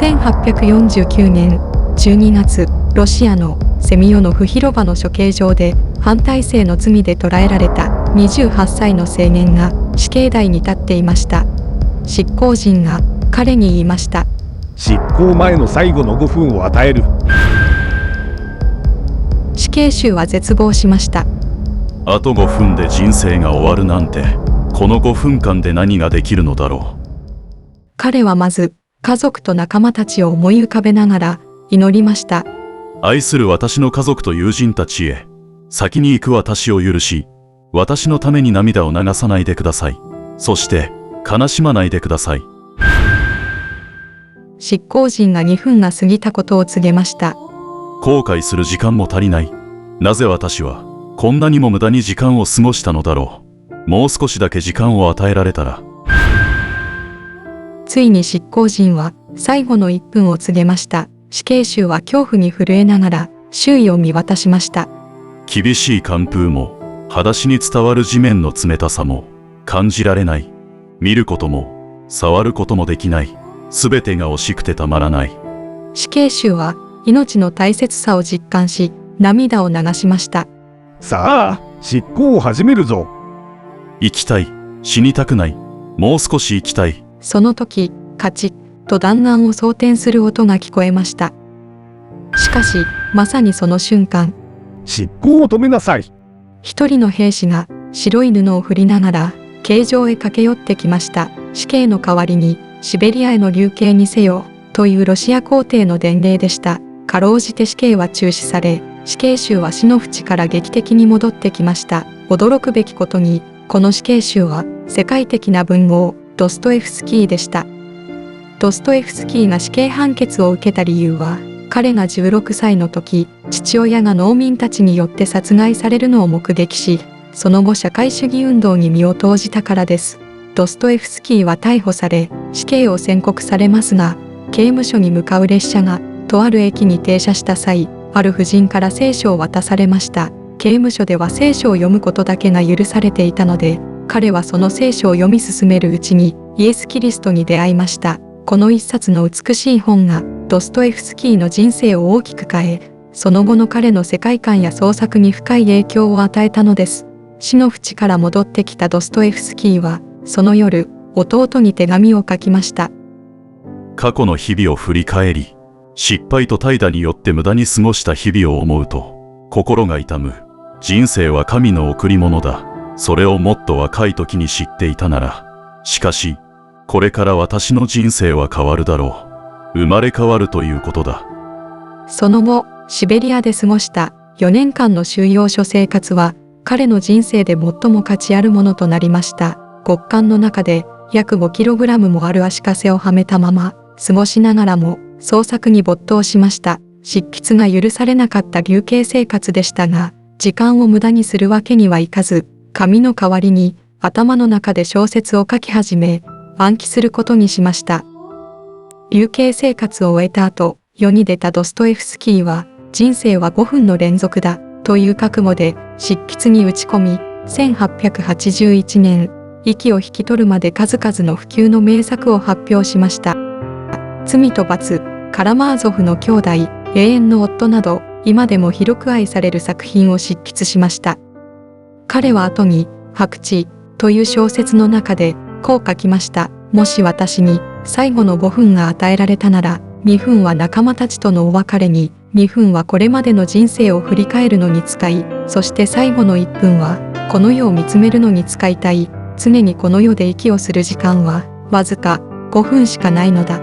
1849年12月、ロシアのセミヨノフ広場の処刑場で反体制の罪で捕らえられた28歳の青年が死刑台に立っていました。執行人が彼に言いました。執行前の最後の5分を与える。死刑囚は絶望しました。あと5分で人生が終わるなんて、この5分間で何ができるのだろう。彼はまず家族と仲間たちを思い浮かべながら祈りました。愛する私の家族と友人たちへ、先に行く私を許し、私のために涙を流さないでください。そして悲しまないでください。執行人が2分が過ぎたことを告げました。後悔する時間も足りない。なぜ私はこんなにも無駄に時間を過ごしたのだろう。もう少しだけ時間を与えられたら。ついに執行人は最後の1分を告げました。死刑囚は恐怖に震えながら周囲を見渡しました。厳しい寒風も、裸足に伝わる地面の冷たさも感じられない。見ることも触ることもできない。すべてが惜しくてたまらない。死刑囚は命の大切さを実感し、涙を流しました。さあ、執行を始めるぞ。生きたい。死にたくない。もう少し生きたい。その時、カチッと弾丸を装填する音が聞こえました。しかし、まさにその瞬間、執行を止めなさい。一人の兵士が白い布を振りながら刑場へ駆け寄ってきました。死刑の代わりにシベリアへの流刑にせよというロシア皇帝の伝令でした。かろうじて死刑は中止され、死刑囚は死の淵から劇的に戻ってきました。驚くべきことに、この死刑囚は世界的な文豪ドストエフスキーでした。ドストエフスキーが死刑判決を受けた理由は、彼が16歳の時、父親が農民たちによって殺害されるのを目撃し、その後社会主義運動に身を投じたからです。ドストエフスキーは逮捕され、死刑を宣告されますが、刑務所に向かう列車が、とある駅に停車した際、ある婦人から聖書を渡されました。刑務所では聖書を読むことだけが許されていたので、彼はその聖書を読み進めるうちに、イエス・キリストに出会いました。この一冊の美しい本が、ドストエフスキーの人生を大きく変え、その後の彼の世界観や創作に深い影響を与えたのです。死の淵から戻ってきたドストエフスキーは、その夜、弟に手紙を書きました。過去の日々を振り返り、失敗と怠惰によって無駄に過ごした日々を思うと、心が痛む。人生は神の贈り物だ。それをもっと若い時に知っていたなら。しかし、これから私の人生は変わるだろう。生まれ変わるということだ。その後、シベリアで過ごした4年間の収容所生活は、彼の人生で最も価値あるものとなりました。極寒の中で約 5kg もある足かせをはめたまま、過ごしながらも創作に没頭しました。執筆が許されなかった流刑生活でしたが、時間を無駄にするわけにはいかず、紙の代わりに頭の中で小説を書き始め、暗記することにしました。流刑生活を終えた後、世に出たドストエフスキーは、人生は5分の連続だ、という覚悟で執筆に打ち込み、1881年、息を引き取るまで数々の不朽の名作を発表しました。罪と罰、カラマーゾフの兄弟、永遠の夫など、今でも広く愛される作品を執筆しました。彼は後に、白痴という小説の中で、こう書きました。もし私に最後の5分が与えられたなら、2分は仲間たちとのお別れに、2分はこれまでの人生を振り返るのに使い、そして最後の1分は、この世を見つめるのに使いたい。常にこの世で息をする時間は、わずか5分しかないのだ。